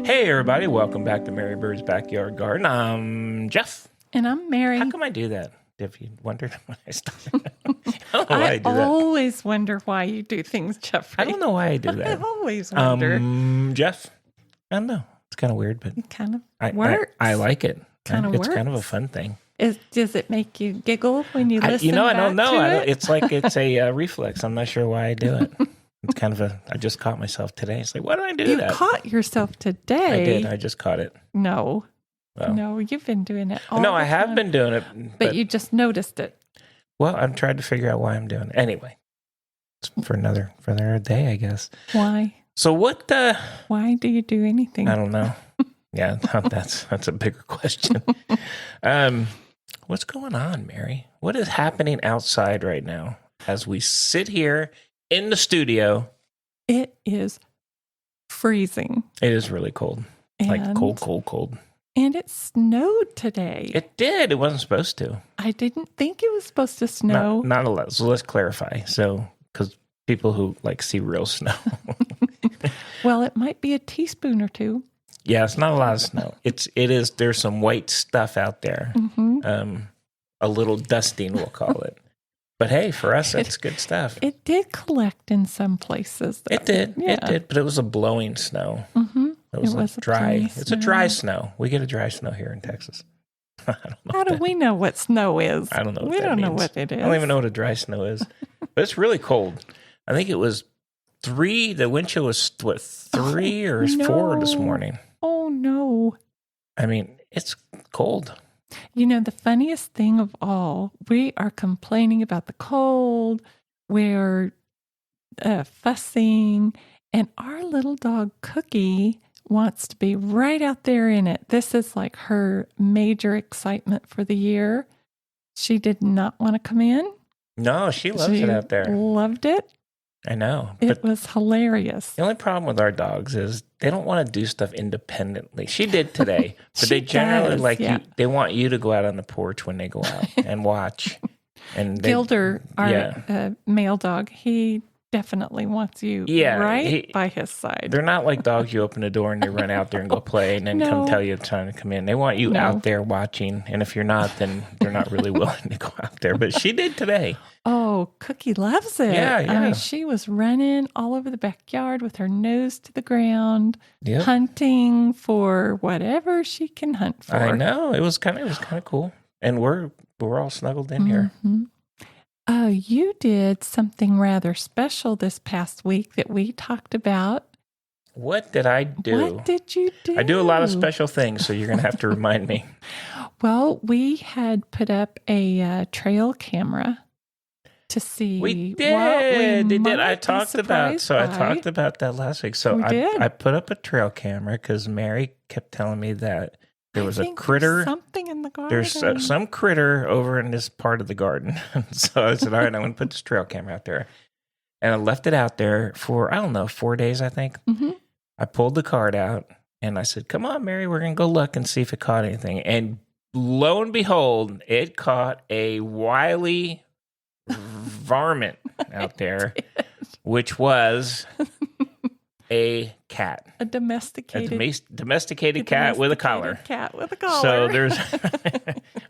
Hey, everybody. Welcome back to MaryBird's Backyard Garden. I'm Jeff. And I'm Mary. How come I do that? If you wondered when I started. I don't know why I do that. I always wonder why you do things, Jeffrey. I don't know why I do that. I always wonder. Jeff? I don't know. It's kind of weird, but It kind of works. I like it. It's kind of a fun thing. Does it make you giggle when you listen I don't know. to it? It's like it's a reflex. I'm not sure why I do it. It's kind of I just caught myself today. It's like, why do I do that? You caught yourself today. I did. I just caught it. No. Well, No, you've been doing it all No, the I have time. been doing it. But you just noticed it. Well, I'm trying to figure out why I'm doing it. Anyway, it's for another day, I guess. Why? So what? Why do you do anything? I don't know. Yeah, that's a bigger question. What's going on, Mary? What is happening outside right now as we sit here in the studio? It is freezing. It is really cold. Like cold. And it snowed today. It did. It wasn't supposed to. I didn't think it was supposed to snow. Not a lot. So let's clarify. So, because people who see real snow. Well, it might be a teaspoon or two. Yeah, it's not a lot of snow. It is. There's some white stuff out there. Mm-hmm. A little dusting, we'll call it. But hey, for us, that's good stuff. It did collect in some places, though. It did. Yeah. It did. But it was a blowing snow. Mm-hmm. It was a dry. dry It's a dry snow. We get a dry snow here in Texas. I don't know. How do we know what snow is? I don't know. We don't know what it is. I don't even know what a dry snow is. But it's really cold. I think it was 3. The wind chill was 3 or 4 this morning. Oh no! I mean, it's cold. You know, the funniest thing of all, we are complaining about the cold. We're fussing, and our little dog Cookie wants to be right out there in it. This is like her major excitement for the year. She did not want to come in. No, she loves it out there. Loved it. I know. It was hilarious. The only problem with our dogs is they don't want to do stuff independently. She did today, but they generally you. They want you to go out on the porch when they go out and watch. And Gilder, our male dog, he definitely wants you by his side. They're not like dogs. You open the door and they run out there and go play and then come tell you it's time to come in. They want you out there watching. And if you're not, then they're not really willing to go out there. But she did today. Oh, Cookie loves it. Yeah. I mean, she was running all over the backyard with her nose to the ground, yep. hunting for whatever she can hunt for. I know. It was kind of cool. And we're all snuggled in here. You did something rather special this past week that we talked about. What did I do? What did you do? I do a lot of special things, so you're going to have to remind me. Well, we had put up a trail camera to see. We did. What we might I be talked about. So I talked about that last week. So I put up a trail camera because Mary kept telling me that there was a critter. Something in the garden. There's some critter over in this part of the garden. So I said, all right, I'm going to put this trail camera out there. And I left it out there for, 4 days, I think. Mm-hmm. I pulled the card out and I said, come on, Mary, we're going to go look and see if it caught anything. And lo and behold, it caught a wily varmint out there, which was a cat. A domesticated cat with a collar. Cat with a collar. So there's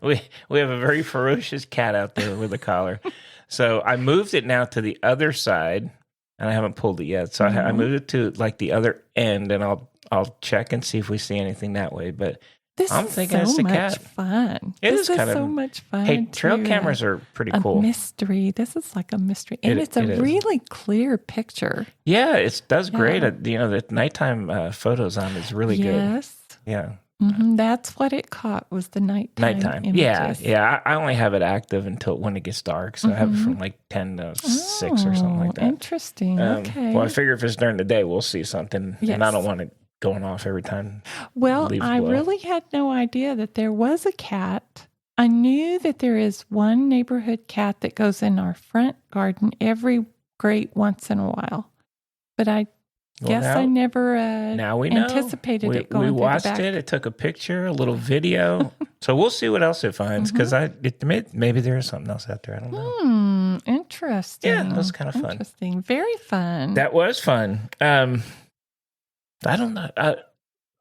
we have a very ferocious cat out there with a collar. So I moved it now to the other side, and I haven't pulled it yet. So I moved it to the other end, and I'll check and see if we see anything that way. But I'm thinking it's the cat. Fun. This is so much fun. Hey, trail cameras are pretty cool. A mystery. This is like a mystery, and it's a really clear picture. Yeah, it does great. The nighttime photos on it is really good. Yes. Yeah. Mm-hmm. That's what it caught was the nighttime images. Yeah. I only have it active until when it gets dark, so I have it from 10 to 6 or something like that. Interesting. Okay. Well, I figure if it's during the day, we'll see something, and I don't want it going off every time. Well, I really had no idea that there was a cat. I knew that there is one neighborhood cat that goes in our front garden every great once in a while, but I guess I never now we know. Anticipated it going. We watched it. It took a picture, a little video. So we'll see what else it finds because maybe there is something else out there. I don't know. Interesting. Yeah, that was kind of fun. Interesting. Very fun. That was fun. I don't know.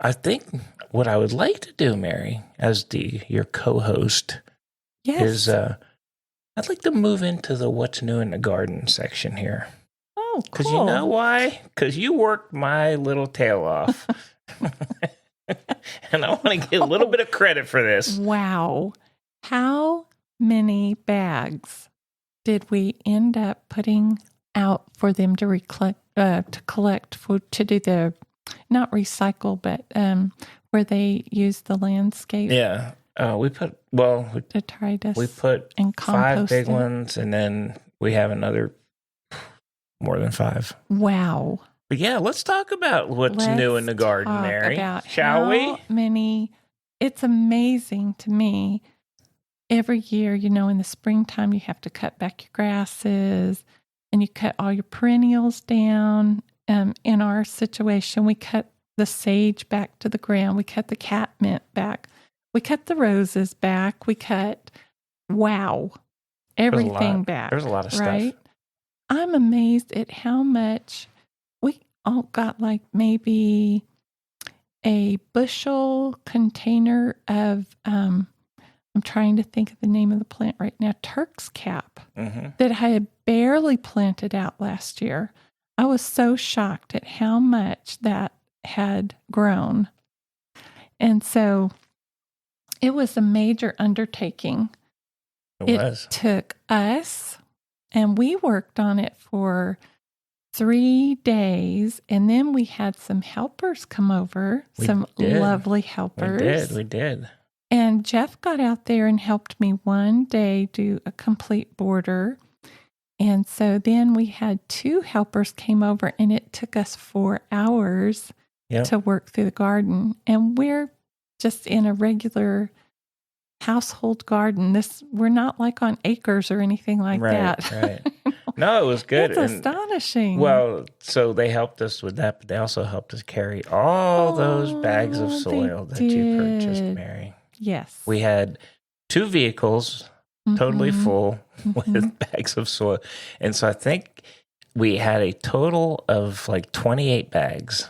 I think what I would like to do, Mary, as your co-host, is I'd like to move into the what's new in the garden section here. Oh, cool. Because you know why? Because you worked my little tail off. And I want to get a little bit of credit for this. Wow. How many bags did we end up putting out for them to collect to do the, not recycle, but where they use the landscape? Yeah. We put, detritus we put and 5 big composting. ones, and then we have another more than 5. Wow. But yeah, let's talk about what's new in the garden, Mary. Shall we? It's amazing to me. Every year, in the springtime, you have to cut back your grasses and you cut all your perennials down. In our situation, we cut the sage back to the ground. We cut the catmint back. We cut the roses back. We cut, everything back. There's a lot of right? stuff. I'm amazed at how much we all got, like maybe a bushel container of, I'm trying to think of the name of the plant right now, Turk's cap, that I had barely planted out last year. I was so shocked at how much that had grown. And so it was a major undertaking. It took us, and we worked on it for 3 days, and then we had some helpers come over, lovely helpers. We did. And Jeff got out there and helped me one day do a complete border. And so then we had 2 helpers came over, and it took us 4 hours to work through the garden. And we're just in a regular household garden. We're not like on acres or anything like that. Right. No, it was good. It's astonishing. Well, so they helped us with that, but they also helped us carry all those bags of soil that you purchased, Mary. Yes. We had 2 vehicles totally full with bags of soil. And so I think we had a total of like 28 bags.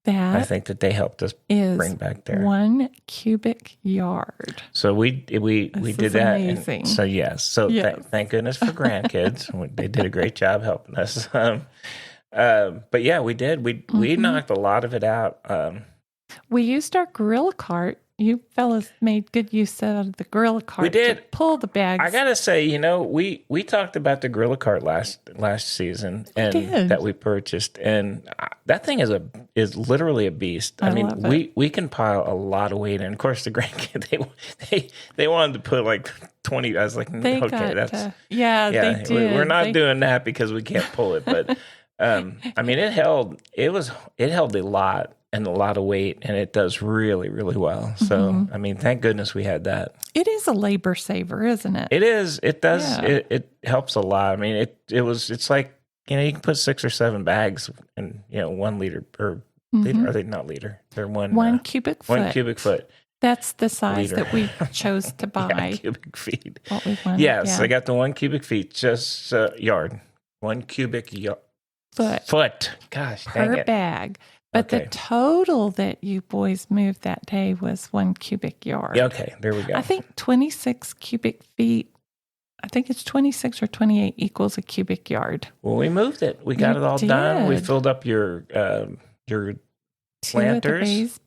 I think that they helped us bring back there. 1 cubic yard. So we did that. Amazing. And so yes. So thank goodness for grandkids. They did a great job helping us. But yeah, we did. We knocked a lot of it out. We used our gorilla cart. You fellas made good use of the gorilla cart. We did. To pull the bags. I gotta say, we talked about the gorilla cart last season, and that we purchased, and that thing is literally a beast. I mean, we can pile a lot of weight in. Of course, the grandkids they wanted to put like 20. I was like, they did. We're not doing that because we can't pull it, but I mean, it held a lot. And a lot of weight, and it does really, really well. So, I mean, thank goodness we had that. It is a labor saver, isn't it? It is. It does. Yeah. It helps a lot. I mean, it's like, you can put 6 or 7 bags in, 1 liter or liter. Are they not liter? They're 1 cubic foot. 1 cubic foot. That's the size that we chose to buy. Cubic feet. What we wanted. Yes, I got the 1 cubic feet, just yard. 1 cubic foot. Gosh, per bag. But the total that you boys moved that day was 1 cubic yard. Yeah, okay, there we go. I think 26 cubic feet. I think it's 26 or 28 equals a cubic yard. Well, we moved it. We got it all done. We filled up your planters.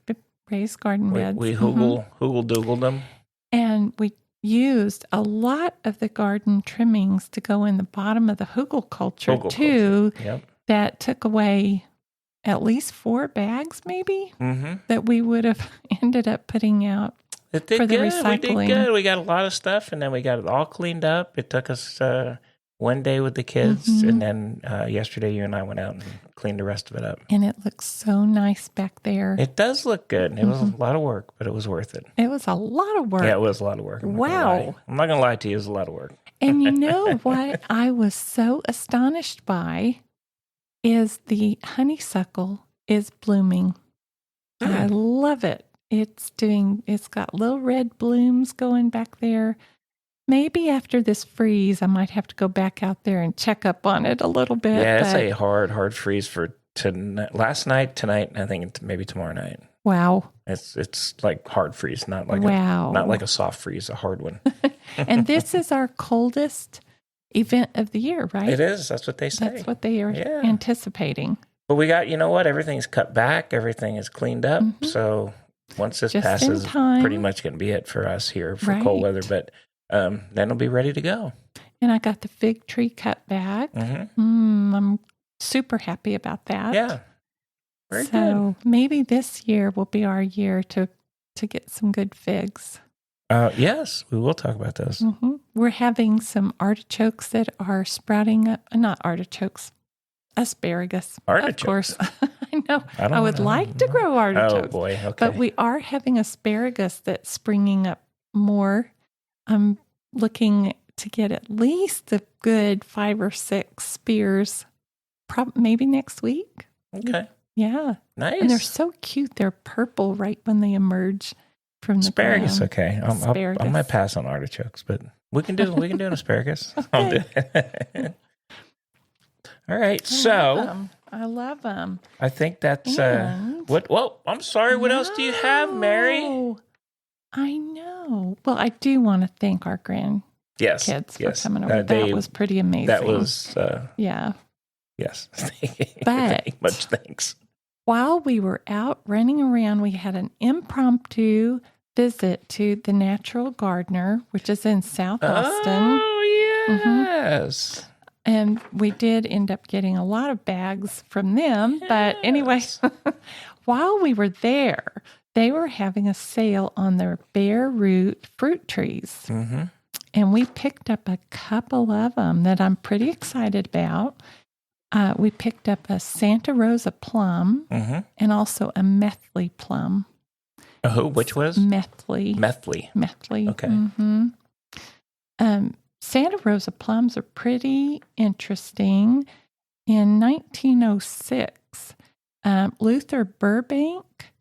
Raised garden beds. We hoogle-doogled them. And we used a lot of the garden trimmings to go in the bottom of the hugel culture, too. Yep. That took away at least 4 bags, maybe, that we would have ended up putting out for the recycling. We did good. We got a lot of stuff, and then we got it all cleaned up. It took us 1 day with the kids, and then yesterday you and I went out and cleaned the rest of it up. And it looks so nice back there. It does look good. It was a lot of work, but it was worth it. It was a lot of work. Yeah, it was a lot of work. Wow. I'm not going to lie to you. It was a lot of work. And you know what I was so astonished by is the honeysuckle is blooming. I love it. It's got little red blooms going back there. Maybe after this freeze, I might have to go back out there and check up on it a little bit. Yeah, it's a hard freeze for last night, tonight, and I think maybe tomorrow night. Wow. It's like hard freeze, not like a soft freeze, a hard one. And this is our coldest event of the year, right? It is. That's what they say. That's what they are anticipating. But we got, you know what? Everything's cut back. Everything is cleaned up. Mm-hmm. So once this passes, pretty much going to be it for us here for cold weather. But then it'll be ready to go. And I got the fig tree cut back. Mm-hmm. I'm super happy about that. Yeah. Very good. So maybe this year will be our year to get some good figs. Yes, we will talk about those. Mm-hmm. We're having some artichokes that are sprouting up. Not artichokes, asparagus. Artichokes. Of course. I know. I would like to grow artichokes. Oh, boy. Okay. But we are having asparagus that's springing up more. I'm looking to get at least a good 5 or 6 spears, maybe next week. Okay. Yeah. Nice. And they're so cute. They're purple right when they emerge from the asparagus. ground. Okay. I might pass on artichokes, but we can do an asparagus. Okay. All right. I love them. I think that's what. Well, I'm sorry. What else do you have, Mary? I know. Well, I do want to thank our grandkids for coming over. That was pretty amazing. That was yeah. Yes. But much thanks. While we were out running around, we had an impromptu visit to the Natural Gardener, which is in South Austin. Oh, yes. Mm-hmm. And we did end up getting a lot of bags from them. Yes. But anyway, while we were there, they were having a sale on their bare root fruit trees. Mm-hmm. And we picked up a couple of them that I'm pretty excited about. We picked up a Santa Rosa plum and also a Methley plum. Oh, which was? Methley. Okay. Mm-hmm. Santa Rosa plums are pretty interesting. In 1906, Luther Burbank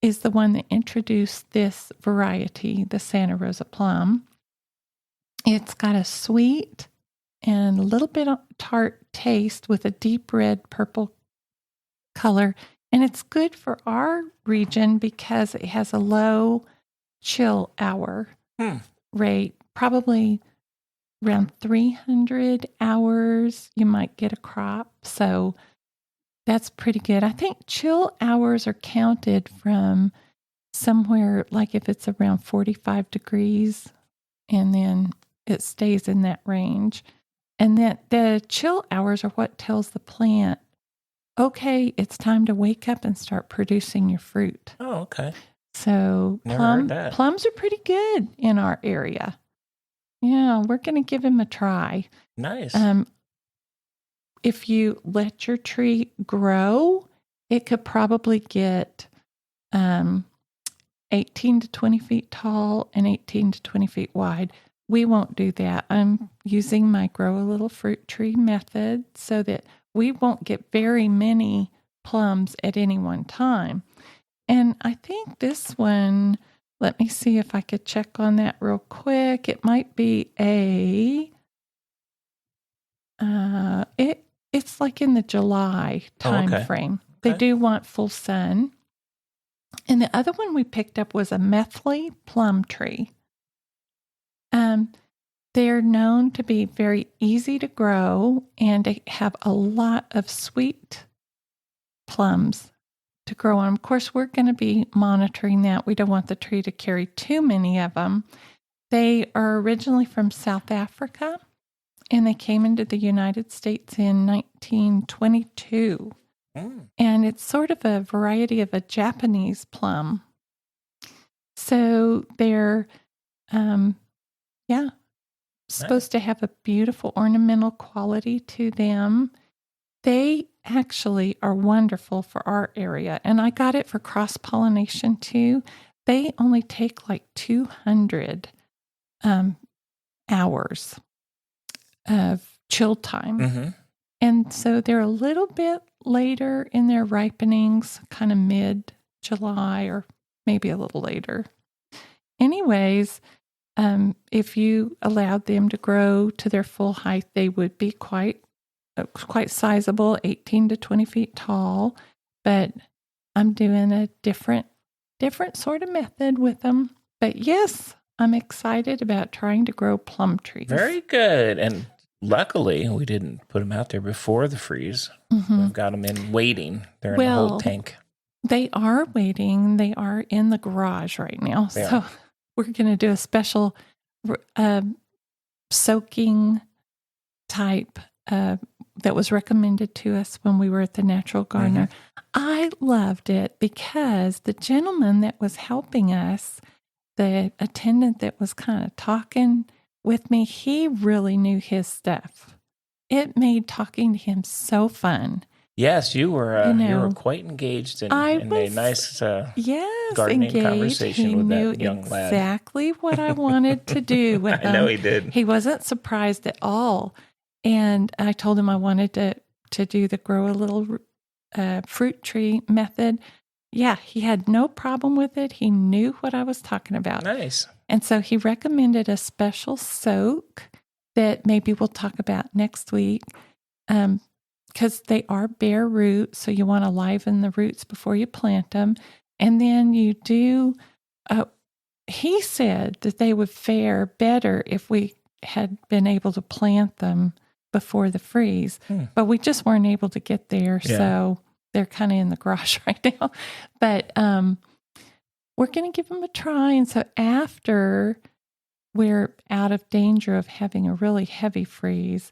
is the one that introduced this variety, the Santa Rosa plum. It's got a sweet and a little bit of tart taste with a deep red purple color. And it's good for our region because it has a low chill hour rate, probably around 300 hours, you might get a crop. So that's pretty good. I think chill hours are counted from somewhere like if it's around 45 degrees and then it stays in that range. And that the chill hours are what tells the plant, okay, it's time to wake up and start producing your fruit. Oh, okay. So plums are pretty good in our area. Yeah, we're going to give him a try. Nice. If you let your tree grow, it could probably get 18 to 20 feet tall and 18 to 20 feet wide. We won't do that. I'm using my grow a little fruit tree method so that we won't get very many plums at any one time. And I think this one, let me see if I could check on that real quick. It might be it's like in the July time frame. They do want full sun. And the other one we picked up was a Methley plum tree. They're known to be very easy to grow and they have a lot of sweet plums to grow on. Of course, we're going to be monitoring that. We don't want the tree to carry too many of them. They are originally from South Africa and they came into the United States in 1922. And it's sort of a variety of a Japanese plum. So they're, supposed to have a beautiful ornamental quality to them. They actually are wonderful for our area. And I got it for cross-pollination too. They only take like 200 hours of chill time. Mm-hmm. And so they're a little bit later in their ripenings, kind of mid-July or maybe a little later. Anyways, if you allowed them to grow to their full height, they would be quite sizable, 18 to 20 feet tall. But I'm doing a different sort of method with them. But yes, I'm excited about trying to grow plum trees. Very good. And luckily, we didn't put them out there before the freeze. Mm-hmm. We've got them in waiting. They're in the whole tank. They are waiting. They are in the garage right now. So we're going to do a special soaking type that was recommended to us when we were at the Natural Gardener. Mm-hmm. I loved it because the gentleman that was helping us, the attendant that was kind of talking with me, he really knew his stuff. It made talking to him so fun. Yes, you were quite engaged in a nice gardening conversation with that young lad. Exactly what I wanted to do with him. I know he did. He wasn't surprised at all. And I told him I wanted to do the grow a little fruit tree method. Yeah, he had no problem with it. He knew what I was talking about. Nice. And so he recommended a special soak that maybe we'll talk about next week. Because they are bare roots, so you want to liven the roots before you plant them. And then you do, he said that they would fare better if we had been able to plant them before the freeze. But we just weren't able to get there, so they're kind of in the garage right now. But we're going to give them a try. And so after we're out of danger of having a really heavy freeze,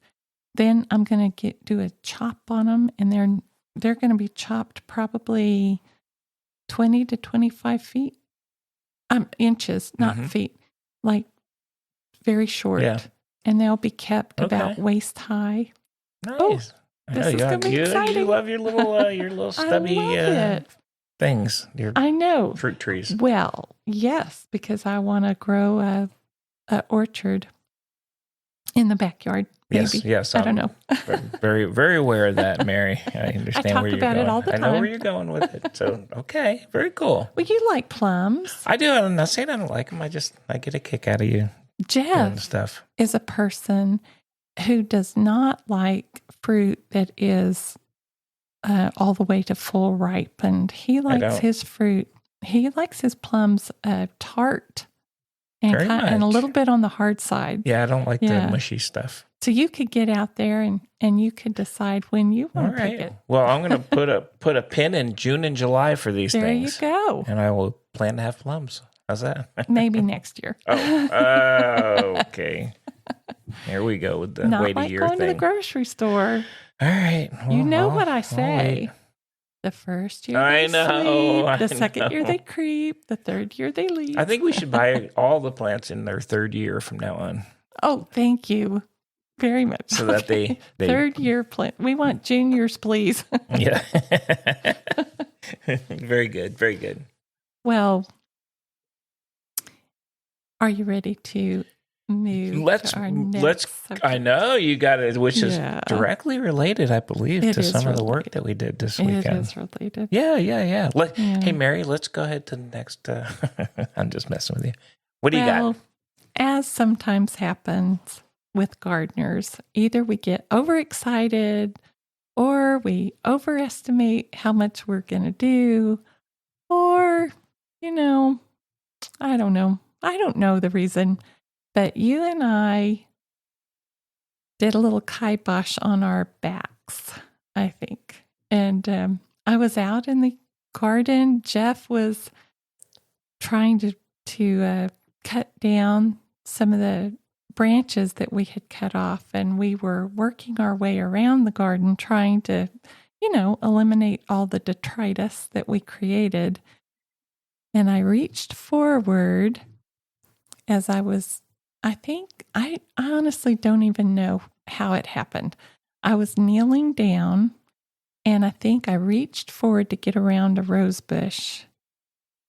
then I'm going to do a chop on them, and they're going to be chopped probably 20 to 25 feet, inches, not feet, like very short. Yeah. And they'll be kept about waist high. Nice. Oh, this is going to be exciting. You love your little stubby things. I know. Fruit trees. Well, yes, because I want to grow a orchard in the backyard. Maybe. Yes. I don't know. Very, very aware of that, Mary. I understand where you're going. I talk about it all the time. I know where you're going with it. So, okay, very cool. Well, you like plums. I do. I'm not saying I don't like them. I get a kick out of you. Jeff stuff. Is a person who does not like fruit that is all the way to full ripened. He likes his fruit. He likes his plums tart. And a little bit on the hard side. Yeah, I don't like the mushy stuff. So you could get out there and you could decide when you want to pick it. Well, I'm going to put a pin in June and July for these things. There you go. And I will plan to have plums. How's that? Maybe next year. Okay. Here we go with the wait a year thing. Not like going to the grocery store. All right. Well, you know what I say. The first year they sleep, the second year they creep, the third year they leave. I think we should buy all the plants in their third year from now on. Oh, thank you very much. So that they third year plant. We want juniors, please. Yeah. Very good. Very good. Well, are you ready to move to our next subject? I know you got it, which is directly related, I believe, to some of the work that we did this weekend. It is related. Yeah. Hey, Mary, let's go ahead to the next. I'm just messing with you. What do you got? As sometimes happens with gardeners, either we get overexcited or we overestimate how much we're going to do, or, I don't know. I don't know the reason. But you and I did a little kibosh on our backs, I think. And I was out in the garden. Jeff was trying to cut down some of the branches that we had cut off. And we were working our way around the garden trying to, eliminate all the detritus that we created. And I reached forward as I honestly don't even know how it happened. I was kneeling down, and I think I reached forward to get around a rose bush,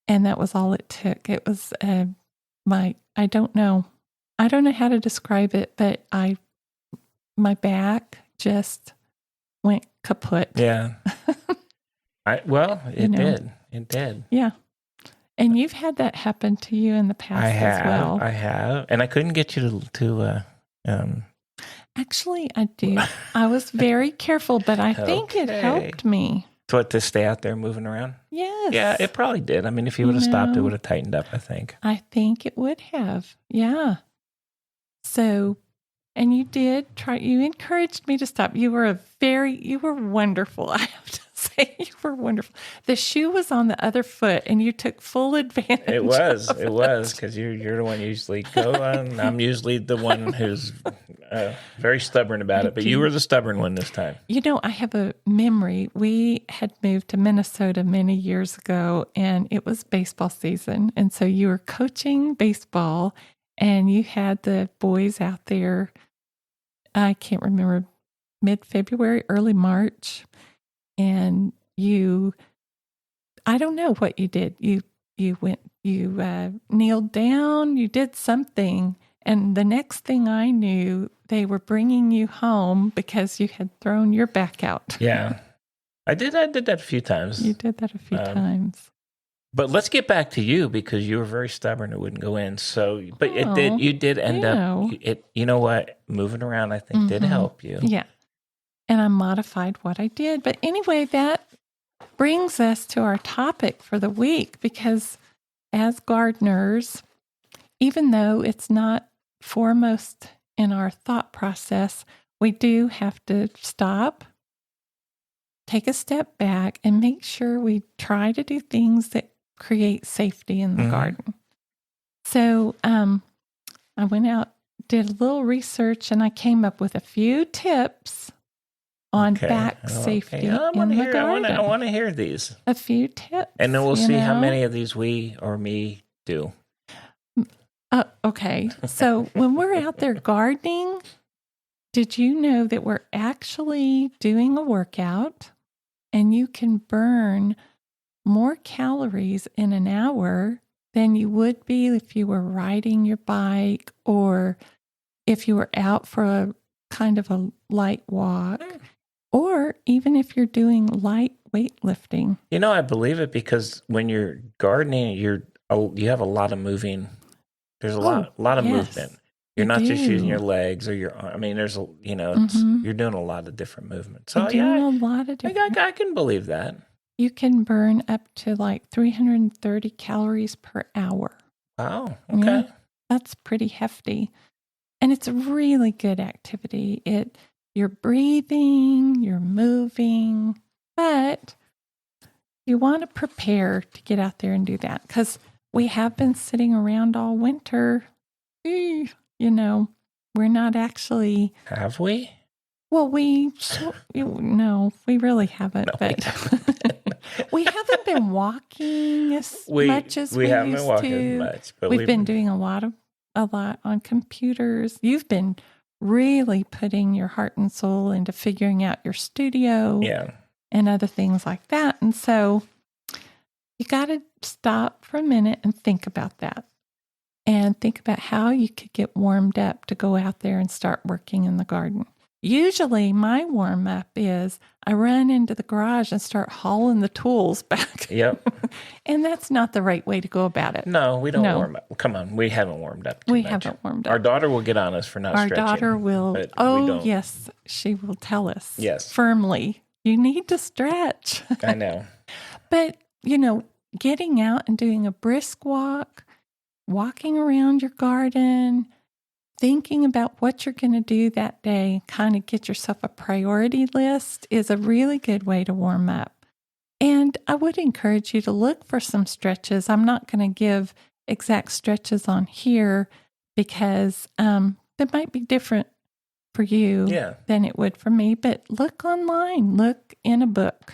and that was all it took. It was I don't know how to describe it, but my back just went kaput. Yeah. It did. Yeah. And you've had that happen to you in the past as well. I have. And I couldn't get you to Actually, I do. I was very careful, but I think it helped me. To stay out there moving around? Yes. Yeah, it probably did. I mean, if he would have stopped, it would have tightened up, I think. I think it would have. Yeah. So, and you did try, you encouraged me to stop. You were wonderful. I have to say, you were wonderful. The shoe was on the other foot and you took full advantage. It was, because you're the one you usually go on. I'm usually the one who's very stubborn about it, but you were the stubborn one this time. You know, I have a memory. We had moved to Minnesota many years ago and it was baseball season. And so you were coaching baseball and you had the boys out there. I can't remember, mid-February, early March. And I don't know what you did. You kneeled down, you did something. And the next thing I knew, they were bringing you home because you had thrown your back out. Yeah, I did that a few times. You did that a few times. But let's get back to you because you were very stubborn. It wouldn't go in. So, but you did end up, you know what? Moving around, I think, did help you. Yeah. And I modified what I did. But anyway, that brings us to our topic for the week because as gardeners, even though it's not foremost in our thought process, we do have to stop, take a step back, and make sure we try to do things that create safety in the garden. So I went out, did a little research, and I came up with a few tips on back safety in the garden. I want to hear these. A few tips. And then we'll see how many of these we or me do. Okay. So when we're out there gardening, did you know that we're actually doing a workout and you can burn more calories in an hour than you would be if you were riding your bike or if you were out for a kind of a light walk, or even if you're doing light weightlifting. You know, I believe it because when you're gardening, you have a lot of moving. There's a lot of movement. You're not just using your legs or your arm. I mean, there's you're doing a lot of different movements. So a lot of different. I can believe that. You can burn up to like 330 calories per hour. Wow. Okay. Yeah, that's pretty hefty. And it's a really good activity. You're breathing, you're moving, but you want to prepare to get out there and do that because we have been sitting around all winter. You know, we're not actually. Have we? Well, no, we really haven't. No, but we haven't been walking as much as we haven't used been walking to. as much, but we've been doing a lot on computers. You've been really putting your heart and soul into figuring out your studio, and other things like that. And so you got to stop for a minute and think about that. And think about how you could get warmed up to go out there and start working in the garden. Usually my warm up is I run into the garage and start hauling the tools back. Yep. And that's not the right way to go about it. No, we don't warm up. Come on, we haven't warmed up too much. Haven't warmed up. Our daughter will get on us for not stretching. Our daughter will. Yes, she will tell us. Yes. Firmly, you need to stretch. I know. But, getting out and doing a brisk walk, walking around your garden, thinking about what you're going to do that day, kind of get yourself a priority list is a really good way to warm up. And I would encourage you to look for some stretches. I'm not going to give exact stretches on here because they might be different for you than it would for me. But look online, look in a book,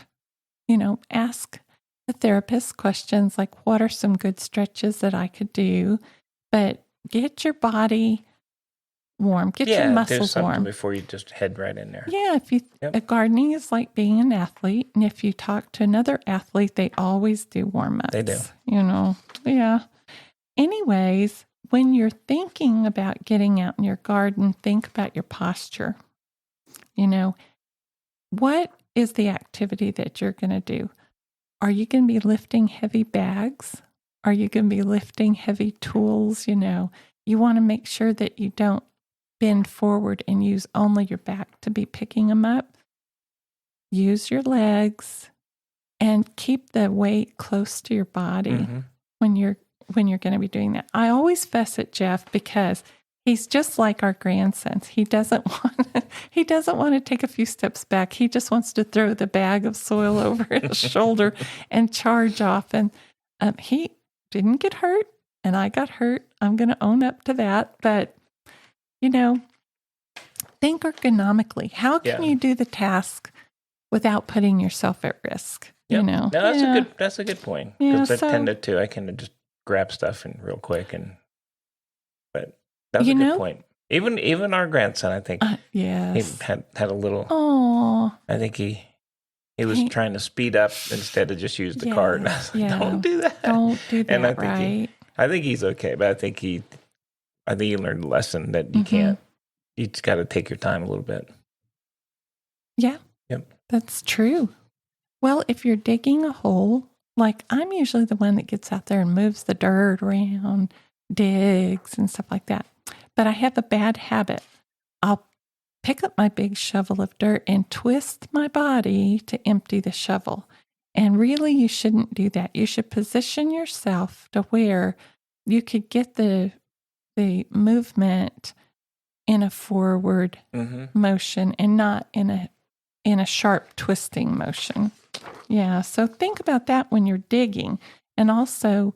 ask a therapist questions like, what are some good stretches that I could do? But get your body warm, get your muscles warm before you just head right in there. Yeah, gardening is like being an athlete, and if you talk to another athlete, they always do warm-ups. They do. Yeah. Anyways, when you're thinking about getting out in your garden, think about your posture. What is the activity that you're going to do? Are you going to be lifting heavy bags? Are you going to be lifting heavy tools? You want to make sure that you don't bend forward and use only your back to be picking them up. Use your legs. and keep the weight close to your body when you're going to be doing that. I always fuss at Jeff because he's just like our grandsons. He doesn't want to take a few steps back. He just wants to throw the bag of soil over his shoulder and charge off. And he didn't get hurt, and I got hurt. I'm going to own up to that. But, think ergonomically. How can you do the task without putting yourself at risk? Yep. No, that's a good point. Because I tend to just grab stuff and real quick, but that's a good point. Even our grandson, I think, he had a little. Oh, I think he was trying to speed up instead of just use the cart. And I was like, don't do that. Don't do that. And I think he's okay, but I think he learned a lesson that you can't. You just got to take your time a little bit. Yeah. Yep. That's true. Well, if you're digging a hole, like I'm usually the one that gets out there and moves the dirt around, digs and stuff like that. But I have a bad habit. I'll pick up my big shovel of dirt and twist my body to empty the shovel. And really, you shouldn't do that. You should position yourself to where you could get the movement in a forward motion and not in a sharp twisting motion. Yeah, so think about that when you're digging. And also,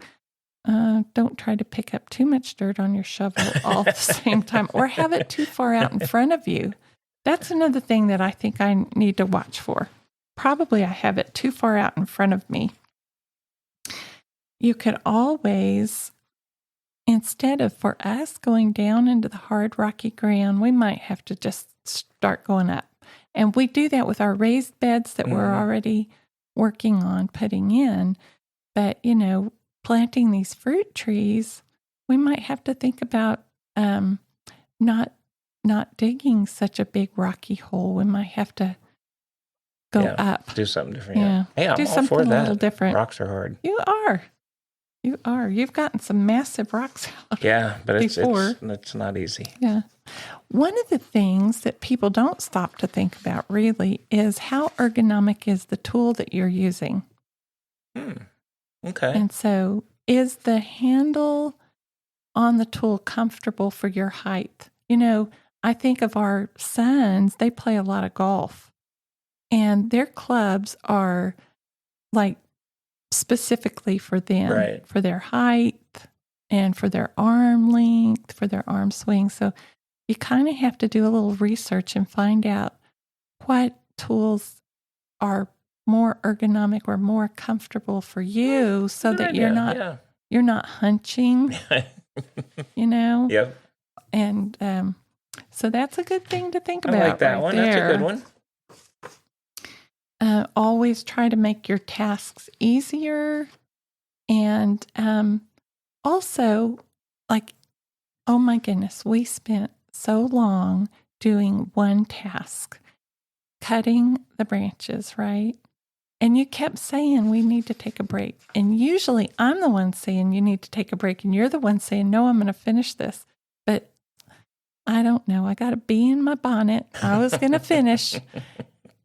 don't try to pick up too much dirt on your shovel all at the same time or have it too far out in front of you. That's another thing that I think I need to watch for. Probably I have it too far out in front of me. You could always, instead of for us going down into the hard rocky ground, we might have to just start going up. And we do that with our raised beds that we're already working on putting in. But, planting these fruit trees, we might have to think about not digging such a big rocky hole. We might have to go up. Do something different. Yeah. Hey, I'm do all something for that. A little different. Rocks are hard. You are. You've gotten some massive rocks out. Yeah, but it's not easy. Yeah. One of the things that people don't stop to think about really is how ergonomic is the tool that you're using. Okay. And so is the handle on the tool comfortable for your height? I think of our sons, they play a lot of golf. And their clubs are like specifically for them, right, for their height and for their arm length, for their arm swing. So you kind of have to do a little research and find out what tools are more ergonomic or more comfortable for you so that you're not hunching, Yep. And so that's a good thing to think about. I like that one. There. That's a good one. Always try to make your tasks easier. And also, oh my goodness, we spent so long doing one task, cutting the branches, right? And you kept saying, we need to take a break. And usually I'm the one saying you need to take a break, and you're the one saying, no, I'm going to finish this. But I don't know. I got a bee in my bonnet. I was going to finish.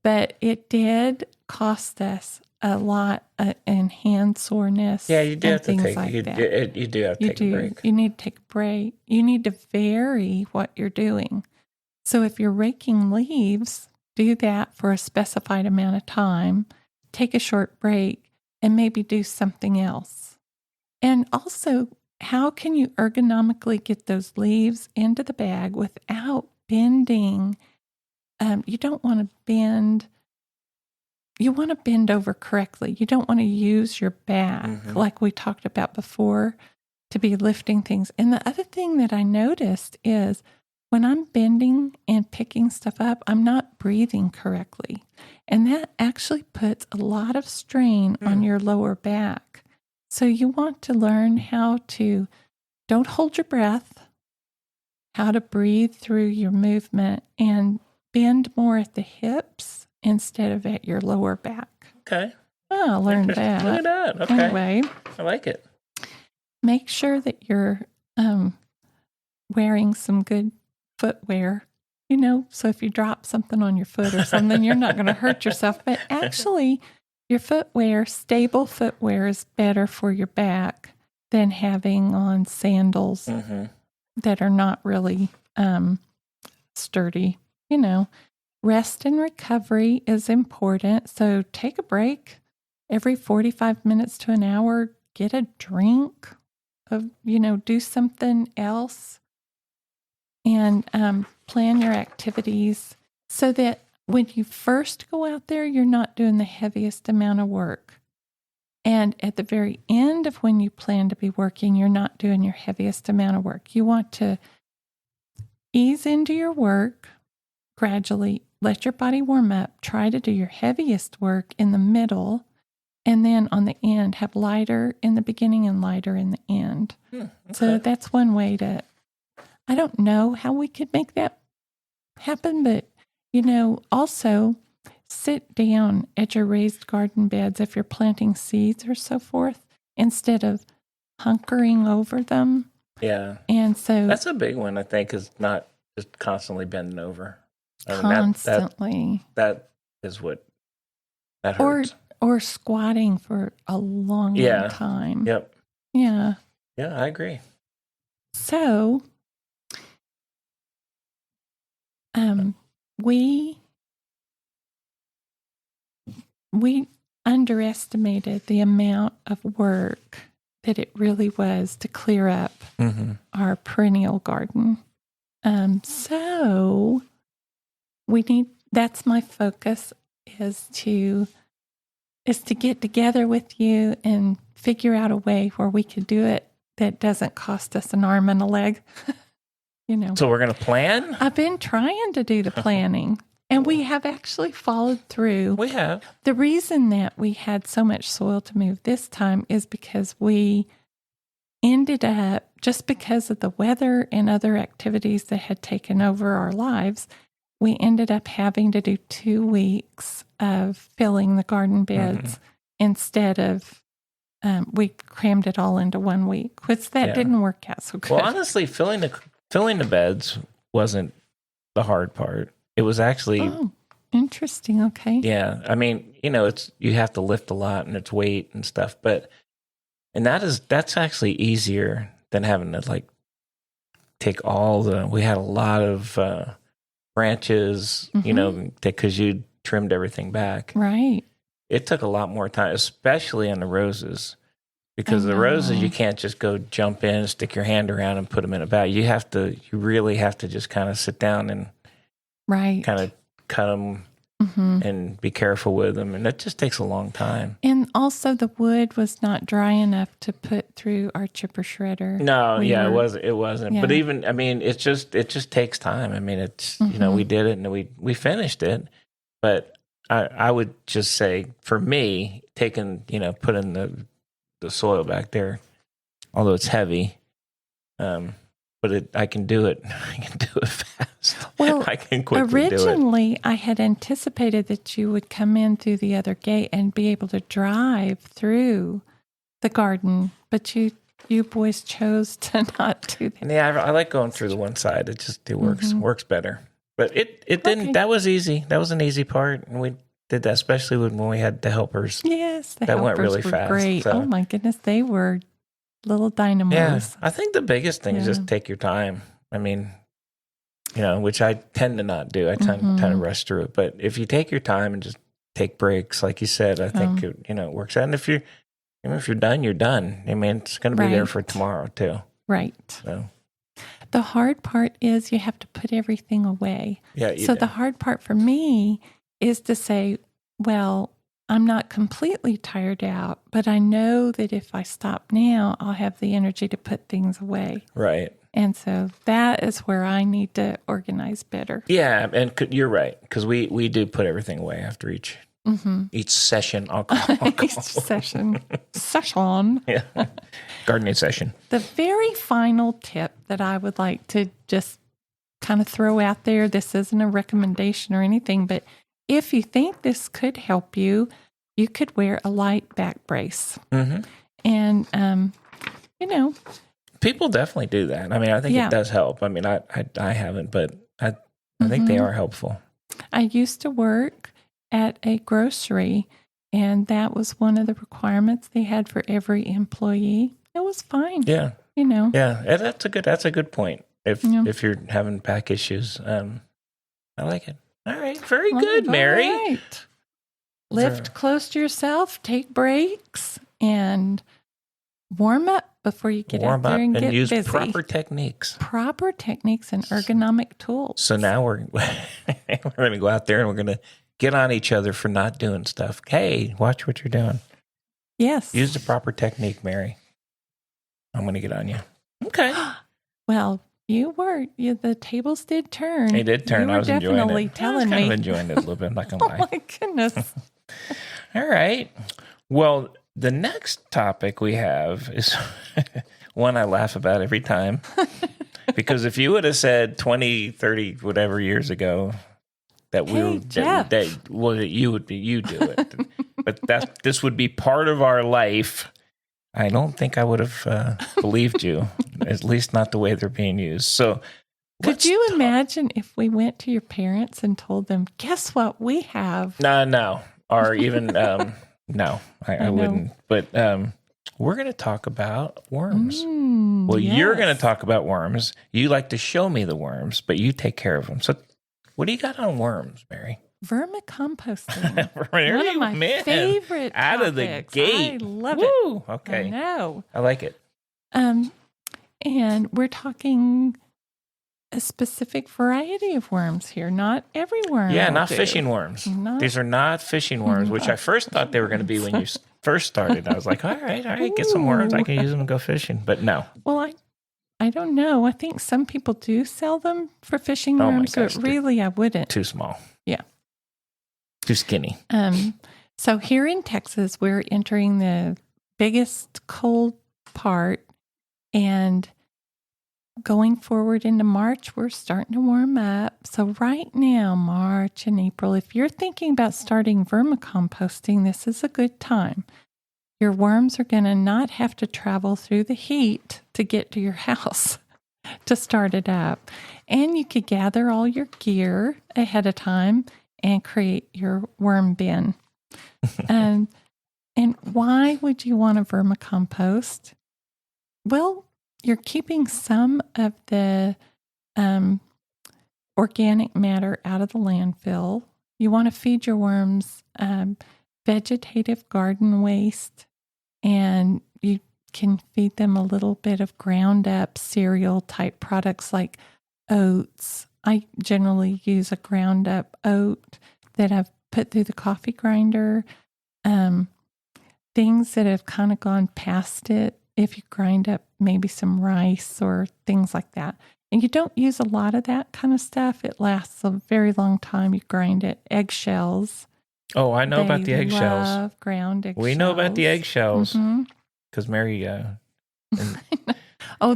But it did cost us a lot in hand soreness. Yeah, you do have to take like you do have to take a break. You need to take a break. You need to vary what you're doing. So if you're raking leaves, do that for a specified amount of time. Take a short break and maybe do something else. And also, how can you ergonomically get those leaves into the bag without bending? You don't want to bend. You want to bend over correctly. You don't want to use your back, like we talked about before, to be lifting things. And the other thing that I noticed is when I'm bending and picking stuff up, I'm not breathing correctly. And that actually puts a lot of strain on your lower back. So you want to learn how to, don't hold your breath, how to breathe through your movement, and bend more at the hips instead of at your lower back. Okay. Oh, I learned that. Look at that. Okay. Anyway, I like it. Make sure that you're wearing some good footwear, so if you drop something on your foot or something, you're not going to hurt yourself. But actually, your footwear, stable footwear is better for your back than having on sandals that are not really sturdy. Rest and recovery is important. So take a break every 45 minutes to an hour, get a drink do something else, and plan your activities so that when you first go out there, you're not doing the heaviest amount of work. And at the very end of when you plan to be working, you're not doing your heaviest amount of work. You want to ease into your work gradually, let your body warm up, try to do your heaviest work in the middle, and then on the end, have lighter in the beginning and lighter in the end. Okay. So that's one way to, I don't know how we could make that happen, but, also sit down at your raised garden beds if you're planting seeds or so forth, instead of hunkering over them. Yeah. And so that's a big one, I think, is not just constantly bending over. Constantly. That is what that hurts. Or squatting for a long time. Yep. Yeah. Yeah, I agree. So, we underestimated the amount of work that it really was to clear up our perennial garden. So that's my focus, is to get together with you and figure out a way where we could do it that doesn't cost us an arm and a leg. So we're going to plan? I've been trying to do the planning, and we have actually followed through. We have. The reason that we had so much soil to move this time is because we ended up, just because of the weather and other activities that had taken over our lives, we ended up having to do 2 weeks of filling the garden beds instead of, we crammed it all into 1 week, which didn't work out so good. Well, honestly, filling the beds wasn't the hard part. It was actually... Oh, interesting. Okay. Yeah. I mean, you have to lift a lot and it's weight and stuff, and that's actually easier than having to take we had a lot of branches, because you trimmed everything back. Right. It took a lot more time, especially on the roses, because the roses, you can't just go jump in, stick your hand around and put them in a bag. You really have to just kind of sit down and kind of cut them and be careful with them. And that just takes a long time. And also the wood was not dry enough to put through our chipper shredder. No, it wasn't. Yeah. But even, it just takes time. It's, we did it and we finished it. But I would just say, for me, putting the soil back there, although it's heavy, but I can do it. I can do it fast. Well, I can quickly do it. Originally, I had anticipated that you would come in through the other gate and be able to drive through the garden, but you boys chose to not do that. Yeah, I like going through the one side. It works better. But it didn't. Okay. That was easy. That was an easy part, and we did that, especially when we had the helpers. Yes, that helpers went really were fast. Great. So. Oh my goodness, they were little dynamos. Yeah, I think the biggest thing is just take your time. Which I tend to not do. I tend to rush through it. But if you take your time and just take breaks, like you said, I think it works out. And if you're done, you're done. It's going to be there for tomorrow too. Right. So the hard part is you have to put everything away. Yeah. The hard part for me is to say, well, I'm not completely tired out, but I know that if I stop now, I'll have the energy to put things away. Right. And so that is where I need to organize better. Yeah, and you're right, because we do put everything away after each session. I'll call. Each session. Yeah, gardening session. The very final tip that I would like to just kind of throw out there, this isn't a recommendation or anything, but if you think this could help you, you could wear a light back brace. And, people definitely do that. I think it does help. I haven't, but I think they are helpful. I used to work at a grocery And that was one of the requirements they had for every employee. It was fine. Yeah. Yeah. And that's a good point. If you're having back issues, I like it. All right. Very good, Mary. All right. Lift close to yourself, take breaks, and warm up before you get out there and get use busy. Proper techniques and ergonomic tools. So now we're going to go out there and we're going to get on each other for not doing stuff. Hey, watch what you're doing. Yes. Use the proper technique, Mary. I'm going to get on you. Okay. Well, the tables did turn. They did turn. I was enjoying it. Definitely telling me. I was kind of enjoying it a little bit. I'm not going to lie. Oh, my goodness. All right. Well, the next topic we have is one I laugh about every time. Because if you would have said 20, 30, whatever years ago that you do it. But this would be part of our life. I don't think I would have believed you, at least not the way they're being used. So, could you imagine if we went to your parents and told them, guess what we have? No. Or even, no, I wouldn't. But we're going to talk about worms. You're going to talk about worms. You like to show me the worms, but you take care of them. So what do you got on worms, Mary? Vermicomposting. One of my favorite out topics. Of the gate. I love it. I Okay. know. I like it. And we're talking a specific variety of worms here. Not every worm. Yeah, not fishing worms. These are not fishing worms, which I first thought they were going to be when you first started. I was like, all right, get some worms. I can use them and go fishing. But no. Well, I don't know. I think some people do sell them for fishing worms, but really I wouldn't. Too small. Yeah. Too skinny. So here in Texas, we're entering the biggest cold part, and going forward into March, we're starting to warm up. So right now, March and April, if you're thinking about starting vermicomposting, this is a good time. Your worms are going to not have to travel through the heat to get to your house to start it up. And you could gather all your gear ahead of time and create your worm bin. And why would you want to vermicompost? Well, you're keeping some of the organic matter out of the landfill. You want to feed your worms vegetative garden waste, and you can feed them a little bit of ground up cereal type products like oats. I generally use a ground up oat that I've put through the coffee grinder. Things that have kind of gone past it, if you grind up maybe some rice or things like that. And you don't use a lot of that kind of stuff. It lasts a very long time. You grind it. Eggshells. Oh, I know about the eggshells. Love ground eggshells. We know about the eggshells because Mary...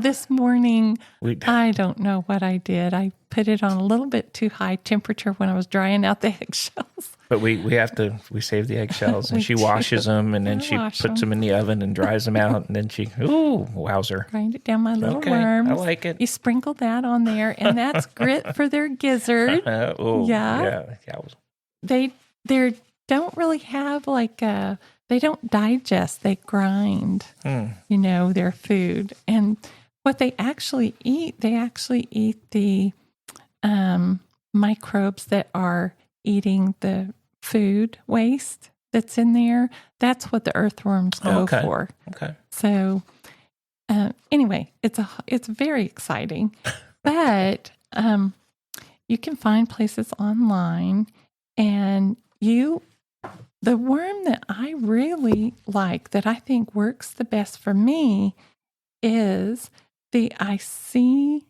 this morning, I don't know what I did. I put it on a little bit too high temperature when I was drying out the eggshells. But we save the eggshells, and she washes them, and then she puts them in the oven and dries them out, and then wowzer. Grind it down my little worms. I like it. You sprinkle that on there, and that's grit for their gizzard. Yeah. They don't really have they don't digest, they grind, their food. And what they actually eat the microbes that are eating the food waste that's in there. That's what the earthworms go for. Okay. So anyway, it's very exciting. But you can find places online, and the worm that I really like, that I think works the best for me, is the Icenia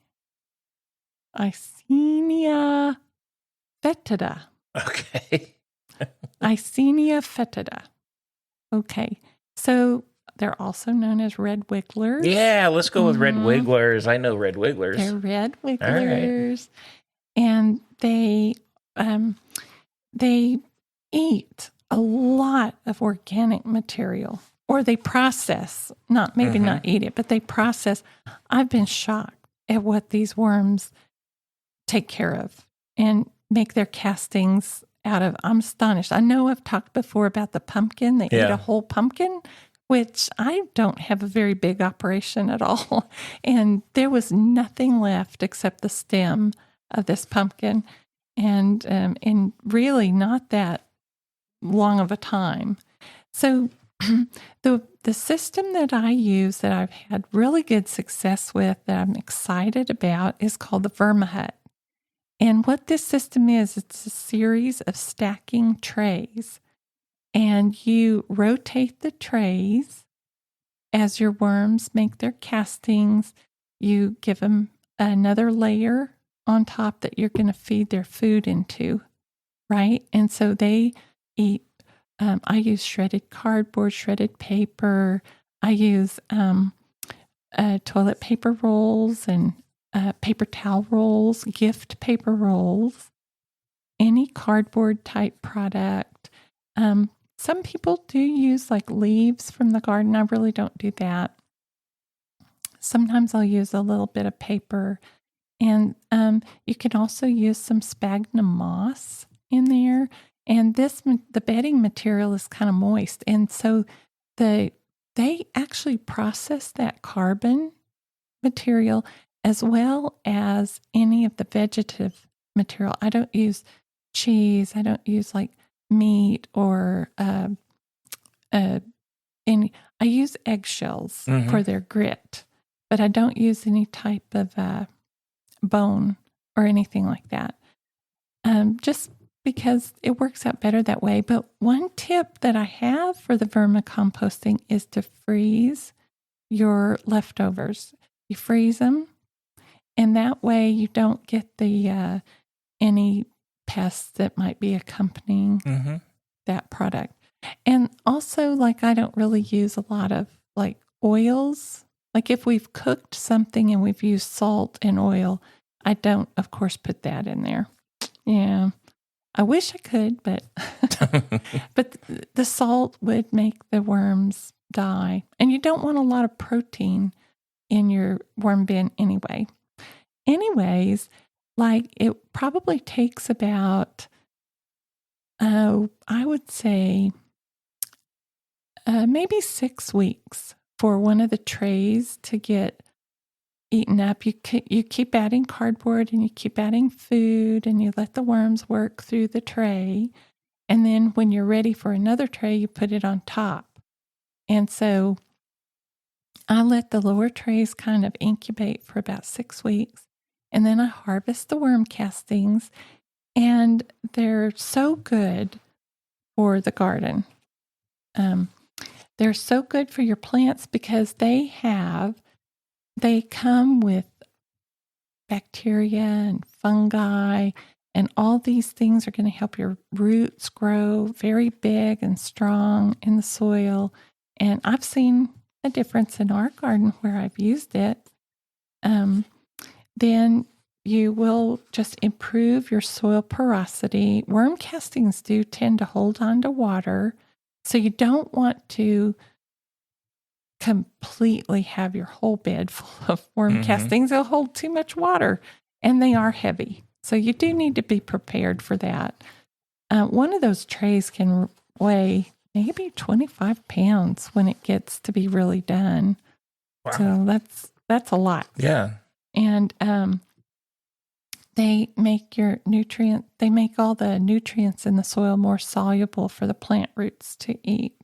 fetida. Okay. Icenia fetida. Okay. So they're also known as red wigglers. Yeah, let's go with red wigglers. I know red wigglers. They're red wigglers. Right. And they eat a lot of organic material, or they process, not eat it, but they process. I've been shocked at what these worms take care of and make their castings I'm astonished. I know I've talked before about the pumpkin. They eat a whole pumpkin, which I don't have a very big operation at all. And there was nothing left except the stem of this pumpkin, and really not that long of a time. So the system that I use that I've had really good success with, that I'm excited about, is called the Vermihut. And what this system is, it's a series of stacking trays. And you rotate the trays as your worms make their castings. You give them another layer on top that you're going to feed their food into, right? And so they eat. I use shredded cardboard, shredded paper. I use toilet paper rolls and paper towel rolls, gift paper rolls, any cardboard type product. Some people do use like leaves from the garden. I really don't do that. Sometimes I'll use a little bit of paper. And you can also use some sphagnum moss in there. And the bedding material is kind of moist. And so they actually process that carbon material as well as any of the vegetative material. I don't use cheese. I don't use like meat or I use eggshells for their grit, but I don't use any type of bone or anything like that. Just because it works out better that way. But one tip that I have for the vermicomposting is to freeze your leftovers. You freeze them, and that way you don't get the any pests that might be accompanying that product. And also, like, I don't really use a lot of like oils. Like if we've cooked something and we've used salt and oil, I don't, of course, put that in there. Yeah. I wish I could, but but the salt would make the worms die. And you don't want a lot of protein in your worm bin anyway. Anyways, like it probably takes about, I would say, maybe 6 weeks for one of the trays to get eaten up. You keep adding cardboard and you keep adding food and you let the worms work through the tray. And then when you're ready for another tray, you put it on top. And so I let the lower trays kind of incubate for about 6 weeks. And then I harvest the worm castings, and they're so good for the garden. They're so good for your plants because they come with bacteria and fungi, and all these things are going to help your roots grow very big and strong in the soil. And I've seen a difference in our garden where I've used it. Then you will just improve your soil porosity. Worm castings do tend to hold on to water, so you don't want to completely have your whole bed full of worm castings. They'll hold too much water, and they are heavy. So you do need to be prepared for that. One of those trays can weigh maybe 25 pounds when it gets to be really done. Wow. So that's a lot. Yeah. And they make all the nutrients in the soil more soluble for the plant roots to eat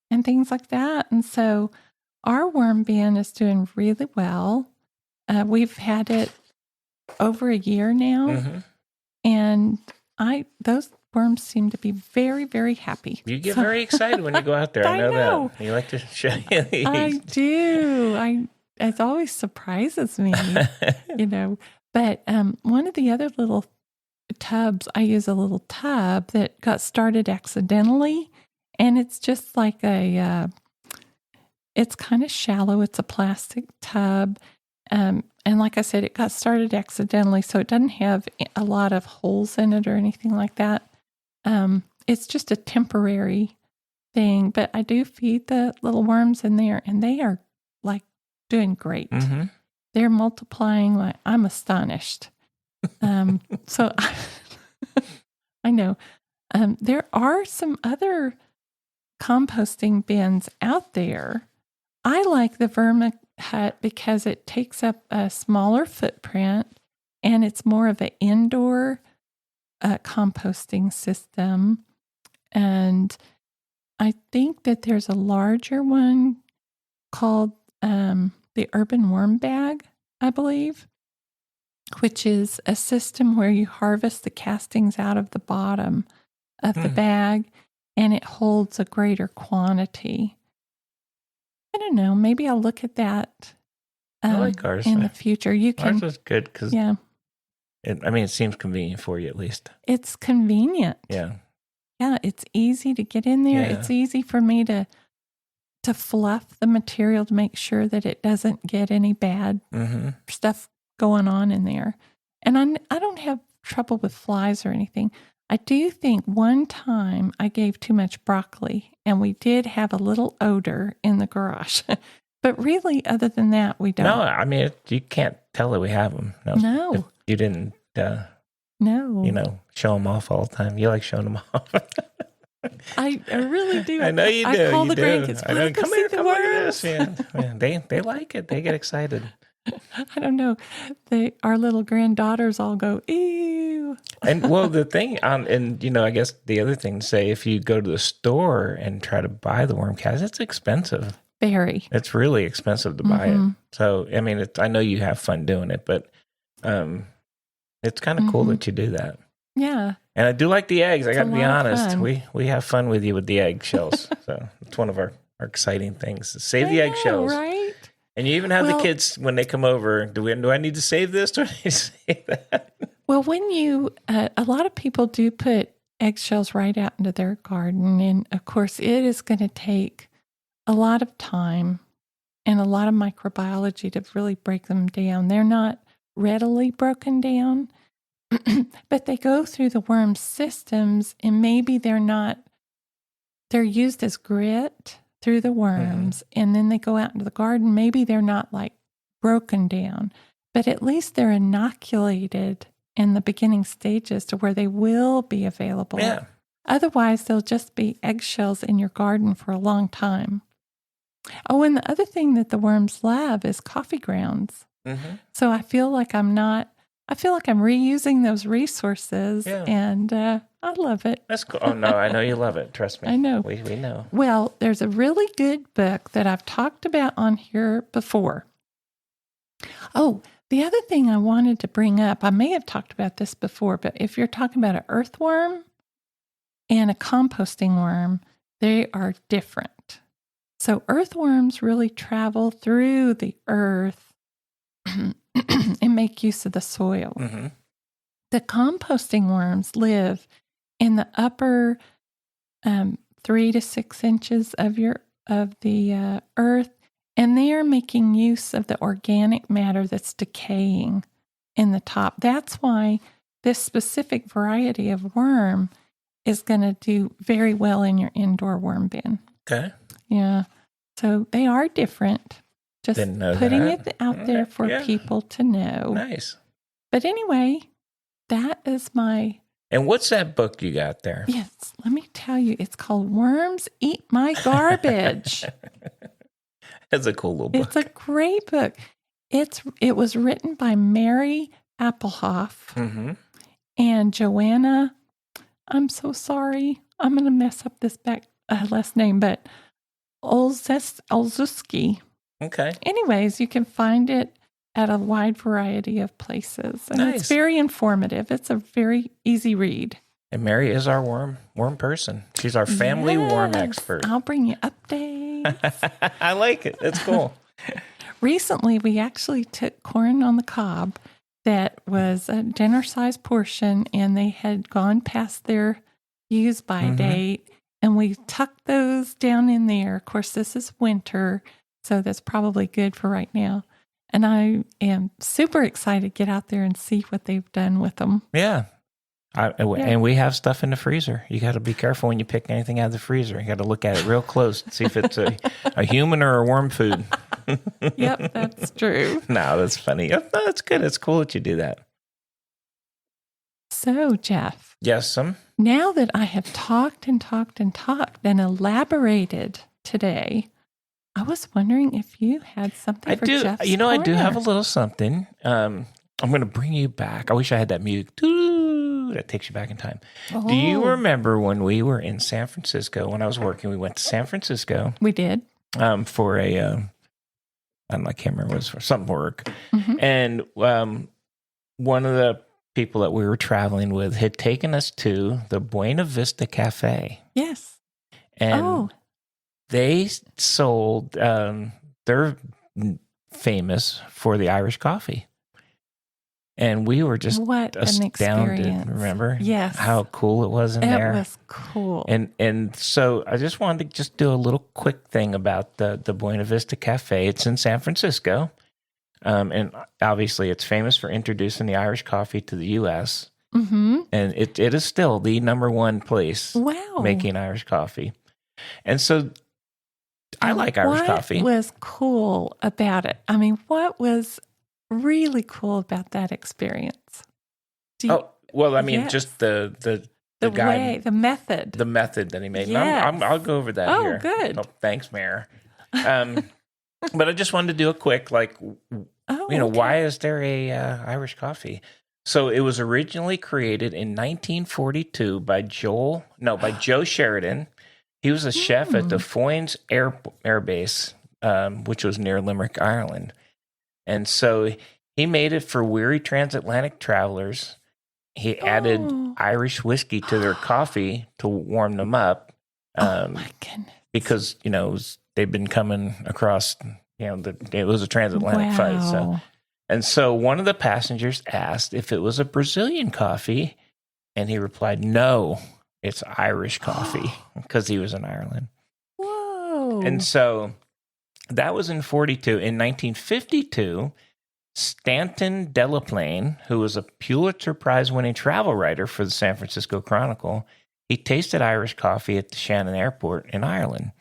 and things like that. And so our worm bin is doing really well. We've had it over a year now, and those worms seem to be very, very happy. You get very excited when you go out there. I know that. You like to show you these. I do. It always surprises me, But one of the other little tubs, I use a little tub that got started accidentally, and it's just like it's kind of shallow. It's a plastic tub. And like I said, it got started accidentally, so it doesn't have a lot of holes in it or anything like that. It's just a temporary thing, but I do feed the little worms in there, and they are like doing great. They're multiplying I'm astonished. So I know There are some other composting bins out there. I like the Vermihut because it takes up a smaller footprint and it's more of an indoor composting system. And I think that there's a larger one called the Urban Worm Bag, I believe, which is a system where you harvest the castings out of the bottom of the bag and it holds a greater quantity. I don't know. Maybe I'll look at that I like ours in the future. You can. Ours is good because it seems convenient for you at least. It's convenient. Yeah. Yeah, it's easy to get in there. Yeah. It's easy for me to fluff the material to make sure that it doesn't get any bad stuff going on in there. And I don't have trouble with flies or anything. I do think one time I gave too much broccoli and we did have a little odor in the garage. But really, other than that, we don't. No, I mean, you can't tell that we have them. No. If you didn't, no. Show them off all the time. You like showing them off. I really do. I know you do. I call you the grandkids. I know, come here, come look at this. Yeah, they like it. They get excited. I don't know. Our little granddaughters all go, ew. And well, the thing, I guess the other thing to say, if you go to the store and try to buy the worm cast, it's expensive. Very. It's really expensive to buy it. So, I mean, I know you have fun doing it, but it's kind of cool that you do that. Yeah. And I do like the eggs. I got to be honest. We have fun with you with the eggshells. So it's one of our exciting things. Save the eggshells. Right? And you even have the kids, when they come over, do I need to save this? Do I need to save that? Well, when you, a lot of people do put eggshells right out into their garden. And of course, it is going to take a lot of time and a lot of microbiology to really break them down. They're not readily broken down, but they go through the worm systems and maybe they're used as grit through the worms and then they go out into the garden. Maybe they're not like broken down, but at least they're inoculated in the beginning stages to where they will be available. Yeah. Otherwise, they'll just be eggshells in your garden for a long time. Oh, and the other thing that the worms love is coffee grounds. So I feel like I'm reusing those resources and I love it. That's cool. Oh, no, I know you love it. Trust me. I know. We know. Well, there's a really good book that I've talked about on here before. Oh, the other thing I wanted to bring up, I may have talked about this before, but if you're talking about an earthworm and a composting worm, they are different. So earthworms really travel through the earth and make use of the soil. The composting worms live in the upper 3 to 6 inches of the earth, and they are making use of the organic matter that's decaying in the top. That's why this specific variety of worm is going to do very well in your indoor worm bin. Okay. Yeah. So they are different. Just putting it out there for people to know. Nice. But anyway, that is my... And what's that book you got there? Yes, let me tell you. It's called Worms Eat My Garbage. That's a cool little book. It's a great book. It was written by Mary Appelhoff and Joanna. I'm so sorry. I'm going to mess up this last name, but Olszewski. Okay. Anyways, you can find it at a wide variety of places. And it's very informative. It's a very easy read. And Mary is our worm person. She's our family worm expert. I'll bring you updates. I like it. It's cool. Recently, we actually took corn on the cob that was a dinner-sized portion, and they had gone past their use-by date, and we tucked those down in there. Of course, this is winter, so that's probably good for right now. And I am super excited to get out there and see what they've done with them. Yeah. And we have stuff in the freezer. You got to be careful when you pick anything out of the freezer. You got to look at it real close and see if it's a human or a worm food. Yep, that's true. No, that's funny. No, that's good. It's cool that you do that. So, Jeff. Yes, now that I have talked and talked and talked and elaborated today, I was wondering if you had something for Jeff's Corner. I do have a little something. I'm going to bring you back. I wish I had that music. That takes you back in time. Oh. Do you remember when we were in San Francisco, when I was working, we went to San Francisco. We did. For a, I can't remember what it was for, some work. Mm-hmm. And one of the people that we were traveling with had taken us to the Buena Vista Cafe. Yes. And they sold, they're famous for the Irish coffee. And we were just astounded, remember? Yes. How cool it was in there. It was cool. And so I just wanted to just do a little quick thing about the Buena Vista Cafe. It's in San Francisco. And obviously it's famous for introducing the Irish coffee to the U.S. Mm-hmm. And it is still the number one place making Irish coffee. And so I like Irish coffee. What was cool about it? I mean, what was really cool about that experience? Just the guy, way, the method that he made. Yes. I'll go over that here. Oh, good. Thanks, Mayor. But I just wanted to do a quick, why is there a Irish coffee? So it was originally created in 1942 by Joe Sheridan. He was a chef at the Foynes Air Base, which was near Limerick, Ireland. And so he made it for weary transatlantic travelers. He added Irish whiskey to their coffee to warm them up. My goodness. Because, they've been coming across, it was a transatlantic flight. So one of the passengers asked if it was a Brazilian coffee, and he replied, no, it's Irish coffee, because he was in Ireland. Whoa. And so that was in 42. In 1952, Stanton Delaplane, who was a Pulitzer Prize-winning travel writer for the San Francisco Chronicle, he tasted Irish coffee at the Shannon Airport in Ireland.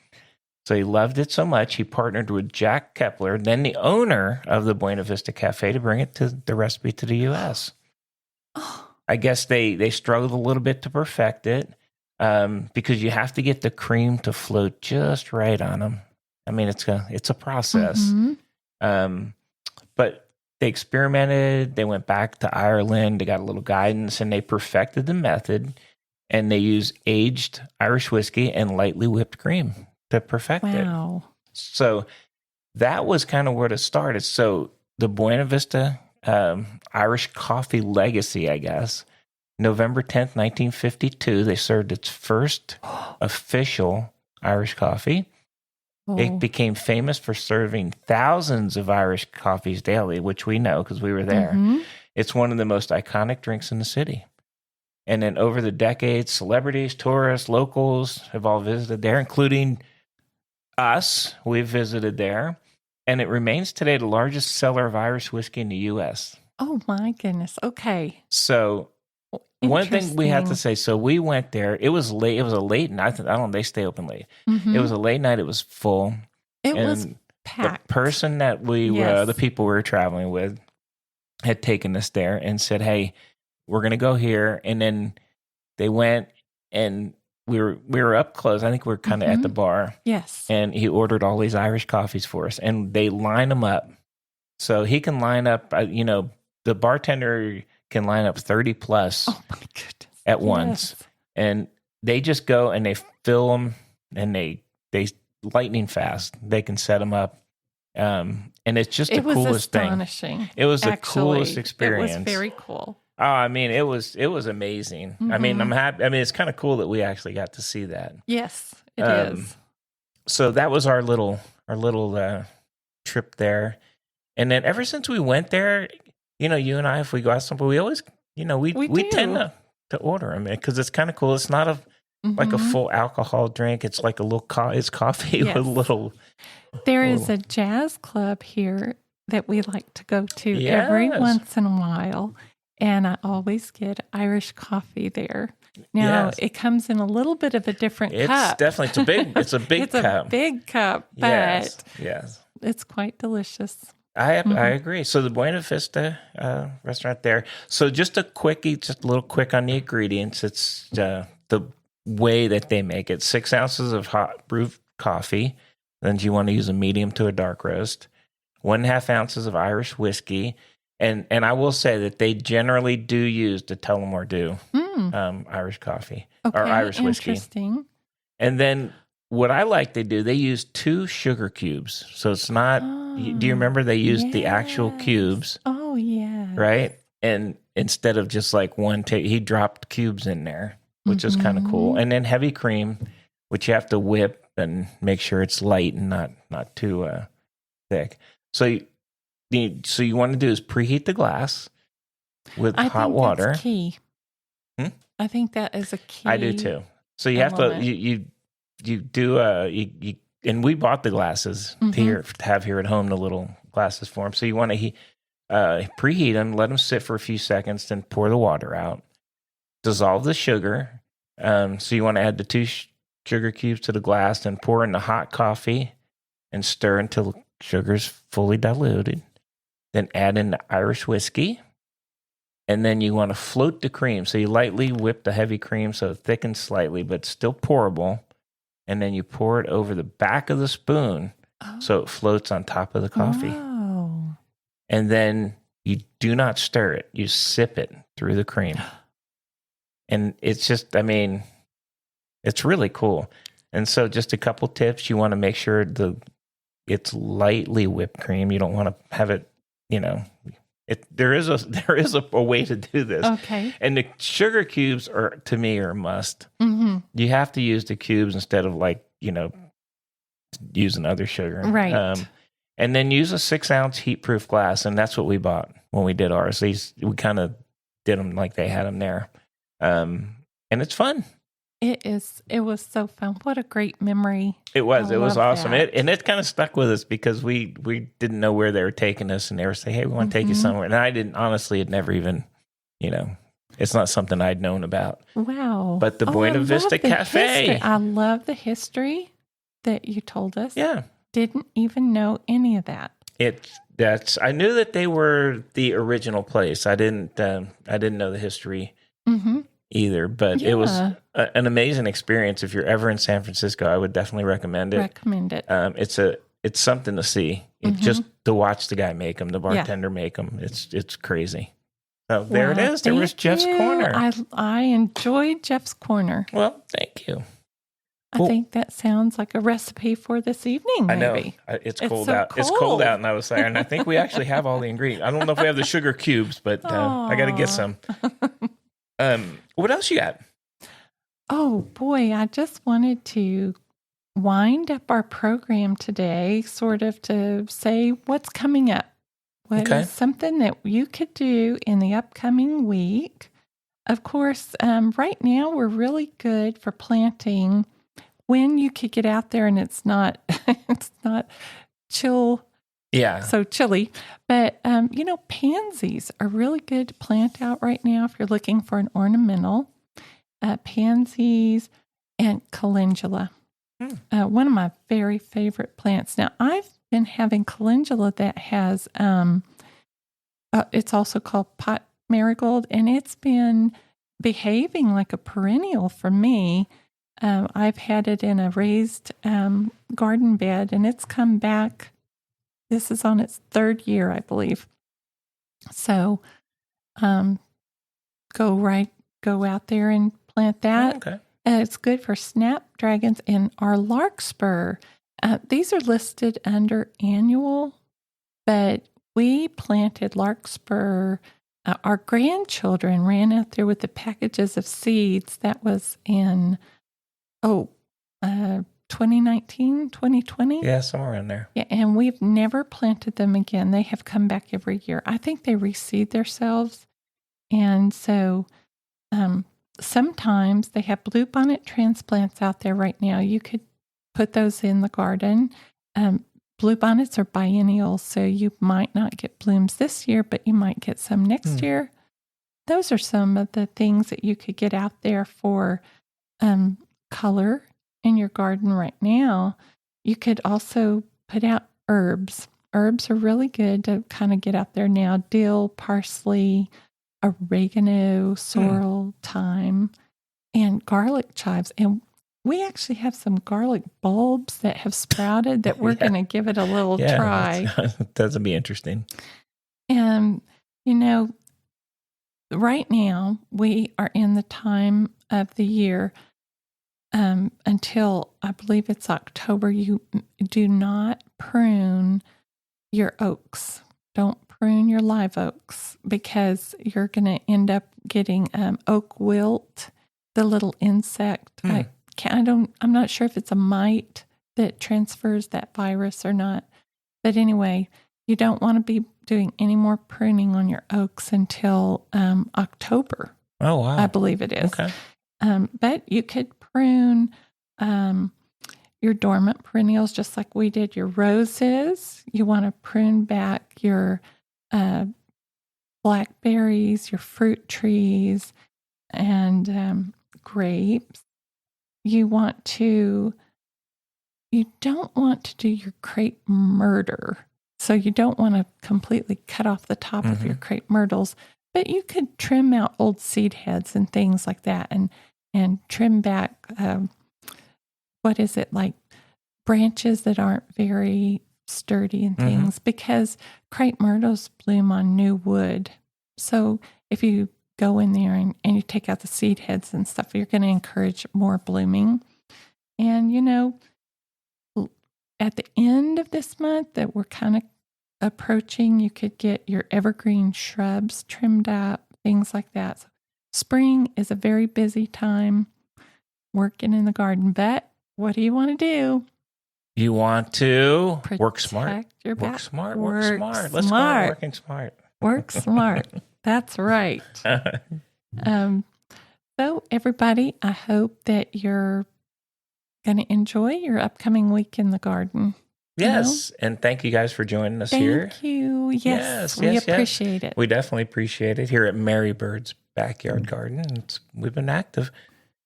So he loved it so much, he partnered with Jack Kepler, then the owner of the Buena Vista Cafe, to bring it to the recipe to the U.S. I guess they struggled a little bit to perfect it because you have to get the cream to float just right on them. I mean, it's a process. Mm-hmm. But they experimented. They went back to Ireland. They got a little guidance, and they perfected the method. And they used aged Irish whiskey and lightly whipped cream to perfect it. So that was kind of where it started. So the Buena Vista Irish coffee legacy, I guess. November 10th, 1952, they served its first official Irish coffee. It became famous for serving thousands of Irish coffees daily, which we know because we were there. Mm-hmm. It's one of the most iconic drinks in the city. And then over the decades, celebrities, tourists, locals have all visited there, including us. We've visited there. And it remains today the largest seller of Irish whiskey in the U.S. Oh, my goodness. Okay. So one thing we have to say, so we went there. It was late. It was a late night. I don't know. They stay open late. Mm-hmm. It was a late night. It was full. It was packed. The person that the people we were traveling with had taken us there and said, hey, we're going to go here. And then they went and we were up close. I think we were kind of at the bar. Yes. And he ordered all these Irish coffees for us, and they line them up. So he can line up, the bartender can line up 30 plus at once. And they just go and they fill them, and they lightning fast. They can set them up. And it's just the coolest thing. It was the coolest experience. It was very cool. Oh, I mean, it was amazing. Mm-hmm. I mean, I'm happy. I mean, it's kind of cool that we actually got to see that. Yes, it is. So that was our little trip there. And then ever since we went there, you and I, if we go out somewhere, we always, we tend to order them because it's kind of cool. It's not like a full alcohol drink. It's like a little it's coffee with a little. There is a jazz club here that we like to go to every once in a while. And I always get Irish coffee there. Now, it comes in a little bit of a different cup. It's definitely, it's a big cup. It's a big cup, but yes. it's quite delicious. I agree. So the Buena Vista restaurant there. So just a quickie, just a little quick on the ingredients. It's the way that they make it. 6 ounces of hot brewed coffee. Then you want to use a medium to a dark roast. 1.5 ounces of Irish whiskey. And I will say that they generally do use the Tullamore Dew Irish coffee or Irish whiskey. Interesting. And then what I like they do, they use 2 sugar cubes. So it's not, do you remember they used the actual cubes? Oh, yeah. Right? And instead of just like he dropped cubes in there, which is kind of cool. And then heavy cream, which you have to whip and make sure it's light and not too thick. So you want to do is preheat the glass with hot water. That's key. I think that is a key. I do too. So you have to you do and we bought the glasses to have here at home, the little glasses for them. So you want to preheat them, let them sit for a few seconds, then pour the water out. Dissolve the sugar. So you want to add the 2 sugar cubes to the glass, then pour in the hot coffee and stir until sugar's fully diluted. Then add in the Irish whiskey. And then you want to float the cream. So you lightly whip the heavy cream so it thickens slightly, but still pourable. And then you pour it over the back of the spoon so it floats on top of the coffee. Wow. And then you do not stir it. You sip it through the cream. And it's just, it's really cool. And so just a couple tips. You want to make sure it's lightly whipped cream. You don't want to have it, there is a way to do this. Okay. And the sugar cubes to me are a must. Mm-hmm. You have to use the cubes instead of using other sugar. Right. And then use a 6-ounce heat-proof glass. And that's what we bought when we did ours. We kind of did them like they had them there. And it's fun. It was so fun. What a great memory. It was awesome. That. It kind of stuck with us because we didn't know where they were taking us, and they were saying, hey, we want to take you somewhere. And I didn't, honestly, had never even, it's not something I'd known about. Wow. But the Buena Vista Cafe. History. I love the history that you told us. Yeah. Didn't even know any of that. I knew that they were the original place. I didn't know the history either, but it was an amazing experience. If you're ever in San Francisco, I would definitely recommend it. It's something to see. Just to watch the guy make them, the bartender make them. It's crazy. So there it is. There was Jeff's Corner. I enjoyed Jeff's Corner. Well, thank you. I think that sounds like a recipe for this evening, maybe. I know. It's cold out. Cold. It's cold out, and I was there, and I think we actually have all the ingredients. I don't know if we have the sugar cubes, but I got to get some. What else you got? Oh, boy. I just wanted to wind up our program today, sort of to say what's coming up. What is something that you could do in the upcoming week? Of course, right now we're really good for planting when you could get out there and it's not chill. Yeah. So chilly. But, pansies are really good to plant out right now if you're looking for an ornamental. Pansies and calendula. One of my very favorite plants. Now, I've been having calendula that has, it's also called pot marigold, and it's been behaving like a perennial for me. I've had it in a raised garden bed, and it's come back. This is on its 3rd year, I believe. So go out there and plant that. Okay. It's good for snapdragons and our larkspur. These are listed under annual, but we planted larkspur. Our grandchildren ran out there with the packages of seeds. That was in 2019, 2020. Yeah, somewhere in there. Yeah, and we've never planted them again. They have come back every year. I think they reseed themselves. And so sometimes they have bluebonnet transplants out there right now. You could put those in the garden. Bluebonnets are biennial, so you might not get blooms this year, but you might get some next year. Those are some of the things that you could get out there for color in your garden right now. You could also put out herbs herbs are really good to kind of get out there now. Dill, parsley, oregano, sorrel, thyme, and garlic chives. And we actually have some garlic bulbs that have sprouted that we're going to give it a little try. That'll be interesting. And, right now we are in the time of the year until I believe it's October. You do not prune your oaks. Don't prune your live oaks because you're going to end up getting oak wilt, the little insect. I'm not sure if it's a mite that transfers that virus or not. But anyway, you don't want to be doing any more pruning on your oaks until October. Oh, wow. I believe it is. Okay. But you could prune your dormant perennials just like we did your roses. You want to prune back your blackberries, your fruit trees, and grapes. You don't want to do your crepe myrtle. So you don't want to completely cut off the top of your crepe myrtles, but you could trim out old seed heads and things like that and trim back, like branches that aren't very sturdy and things because crepe myrtles bloom on new wood. So if you go in there and you take out the seed heads and stuff, you're going to encourage more blooming. And, at the end of this month that we're kind of approaching, you could get your evergreen shrubs trimmed up, things like that. So spring is a very busy time working in the garden, but what do you want to do? You want to work smart. Work smart. Let's go working smart. Work smart. That's right. So everybody, I hope that you're going to enjoy your upcoming week in the garden. Yes. And thank you guys for joining us here. Thank you. Yes. We appreciate it. We definitely appreciate it here at MaryBird's Backyard Garden. We've been active.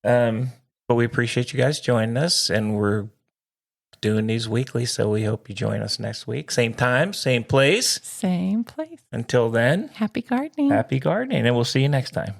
But we appreciate you guys joining us, and we're doing these weekly, so we hope you join us next week. Same time, same place. Same place. Until then, happy gardening. Happy gardening, and we'll see you next time.